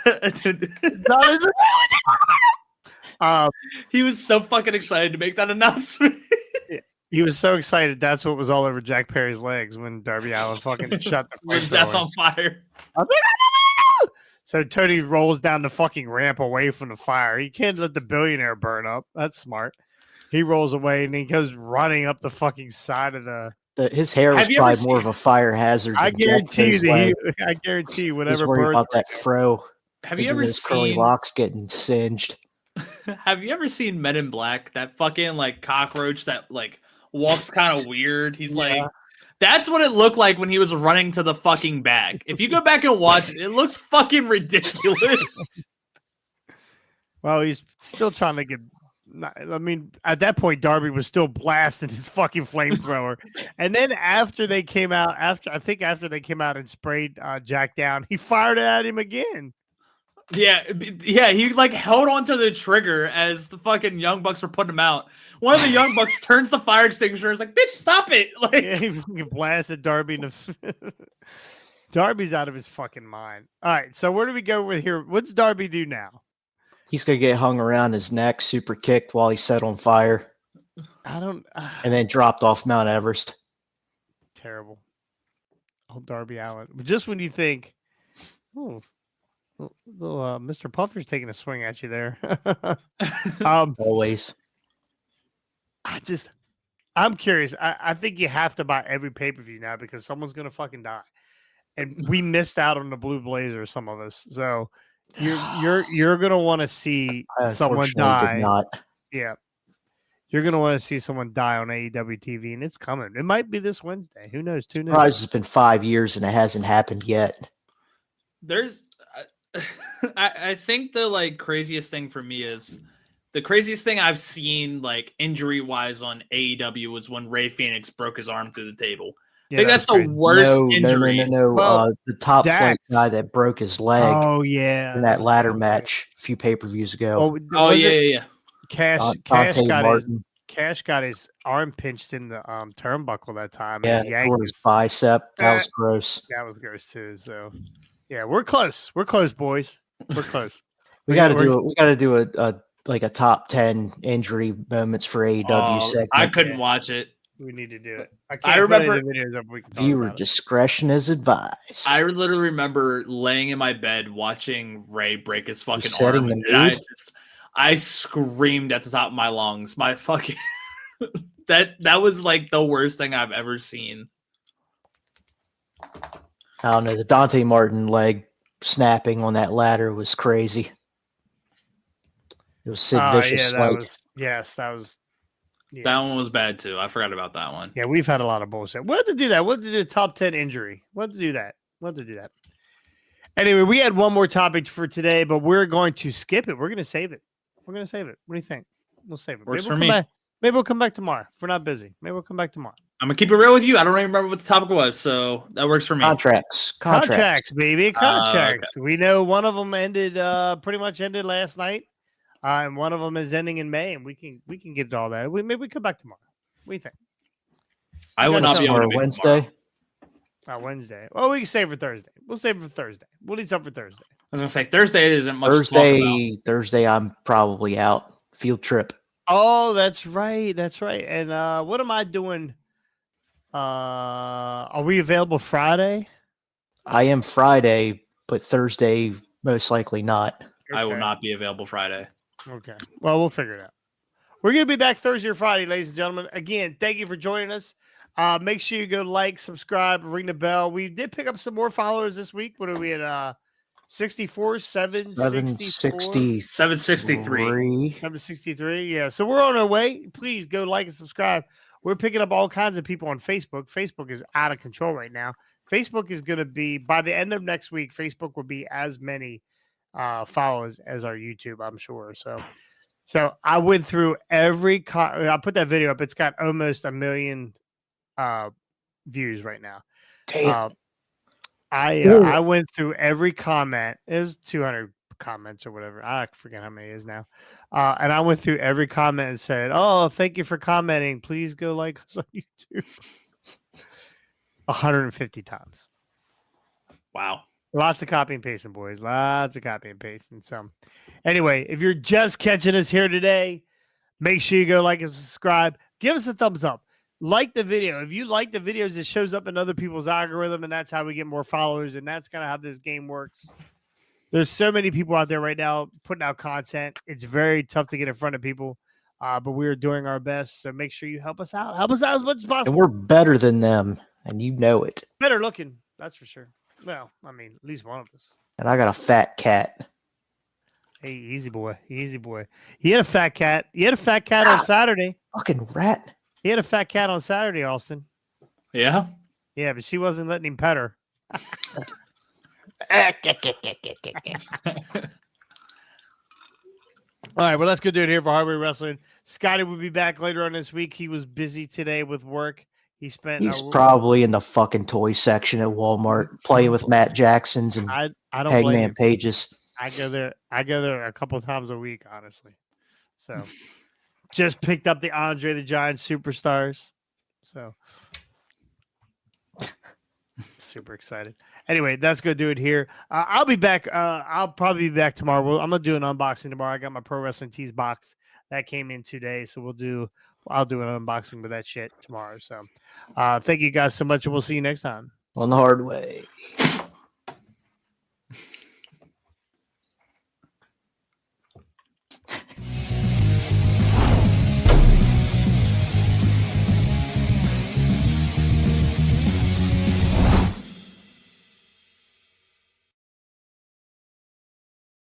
He was so fucking excited to make that announcement. He was so excited. That's what was all over Jack Perry's legs when Darby Allin fucking shut the When that's on fire. So Tony rolls down the fucking ramp away from the fire. He can't let the billionaire burn up. That's smart. He rolls away and he goes running up the fucking side of the. His hair was probably more of a fire hazard. I guarantee you, whatever worry birds about that fro. Have you ever curly seen locks getting singed? Have you ever seen Men in Black? That fucking like cockroach that like walks kind of weird. He's like, that's what it looked like when he was running to the fucking bag. If you go back and watch it, it looks fucking ridiculous. Well, he's still trying to get. I mean, at that point, Darby was still blasting his fucking flamethrower, and then after they came out, after they came out and sprayed Jack down, he fired it at him again. Yeah, he like held onto the trigger as the fucking Young Bucks were putting him out. One of the Young Bucks turns the fire extinguisher and is like, "Bitch, stop it!" Like, yeah, he fucking blasted Darby. Darby's out of his fucking mind. All right, so where do we go with here? What's Darby do now? He's gonna get hung around his neck, super kicked while he's set on fire. I don't. And then dropped off Mount Everest. Terrible. Oh, Darby Allin. But just when you think, oh, little Mr. Puffer's taking a swing at you there. Always. I'm curious. I think you have to buy every pay-per-view now because someone's gonna fucking die, and we missed out on the Blue Blazer. Some of us, so you're gonna want to see someone die. Yeah, you're gonna want to see someone die on AEW TV, and it's coming. It might be this Wednesday. Who knows? Surprise! It's been 5 years and it hasn't happened yet. There's, I think the like craziest thing for me is the craziest thing I've seen like injury wise on AEW was when Rey Fenix broke his arm through the table. Yeah, I think that's the worst injury. No. Well, the top flight guy that broke his leg. Oh yeah, in that ladder match a few pay-per-views ago. Oh yeah. Cash got his arm pinched in the turnbuckle that time. Yeah, tore his bicep. That was gross. That was gross too. So yeah, we're close. We're close, boys. We're close. We got to do a top 10 injury moments for AEW segment. I couldn't watch it. We need to do it. I I can't remember- put any of the videos up. We can talk Viewer about it. discretion is advised. I literally remember laying in my bed watching Ray break his fucking setting arm. the And mood? I screamed at the top of my lungs. My fucking that was like the worst thing I've ever seen. I don't know. The Dante Martin leg snapping on that ladder was crazy. It was Sid Vicious. Yeah, that was. Yeah. That one was bad too. I forgot about that one. Yeah, we've had a lot of bullshit. We'll have to do that. We'll have to do a top 10 injury. We'll have to do that. Anyway, we had one more topic for today, but we're going to skip it. We're going to save it. What do you think? We'll save it. Works Maybe for me. Maybe we'll come back tomorrow if we're not busy. Maybe we'll come back tomorrow. I'm gonna keep it real with you. I don't even remember what the topic was, so that works for me. Contracts, Baby. Contracts. We know one of them pretty much ended last night. And one of them is ending in May, and we can get all that. Maybe we come back tomorrow. What do you think? I will not be able to Or make it Wednesday. tomorrow. Wednesday. Well, we can save it for Thursday. We'll save it for Thursday. We'll need something for Thursday. I was gonna say Thursday isn't much. To talk about. Thursday, I'm probably out. Field trip. Oh, that's right. And what am I doing? Are we available Friday? I am Friday, but Thursday most likely not. I will Okay. not be available Friday. Okay. Well, we'll figure it out. We're going to be back Thursday or Friday, ladies and gentlemen. Again, thank you for joining us. Make sure you go like, subscribe, ring the bell. We did pick up some more followers this week. What are we at? 64, 763. 763. 763. Yeah. So we're on our way. Please go like and subscribe. We're picking up all kinds of people on Facebook. Facebook is out of control right now. Facebook is going to be, by the end of next week, Facebook will be as many followers as our YouTube, I'm sure. So I went through every I put that video up. It's got almost 1 million views right now. Damn. I went through every comment. It was 200 comments or whatever. I forget how many it is now. And I went through every comment and said, "Oh, thank you for commenting. Please go like us on YouTube." 150 times. Wow. Lots of copy and pasting, boys. Lots of copy and pasting. So, anyway, if you're just catching us here today, make sure you go like and subscribe. Give us a thumbs up. Like the video. If you like the videos, it shows up in other people's algorithm, and that's how we get more followers. And that's kind of how this game works. There's so many people out there right now putting out content. It's very tough to get in front of people, but we're doing our best. So make sure you help us out. Help us out as much as possible. And we're better than them, and you know it. Better looking, that's for sure. Well, I mean, at least one of us. And I got a fat cat. Hey, easy boy. He had a fat cat. He had a fat cat on Saturday. Fucking rat. He had a fat cat on Saturday, Austin. Yeah. Yeah, but she wasn't letting him pet her. All right, well, let's go do it here for Hardware Wrestling. Scotty will be back later on this week. He was busy today with work. He's probably in the fucking toy section at Walmart playing with Matt Jacksons and I don't blame Hangman him. Pages. I go there a couple of times a week, honestly. So just picked up the Andre the Giant Superstars. So super excited. Anyway, that's going to do it here. I'll be back. I'll probably be back tomorrow. I'm going to do an unboxing tomorrow. I got my Pro Wrestling Tees box that came in today. So I'll do an unboxing with that shit tomorrow. So thank you guys so much, and we'll see you next time. On the hard way.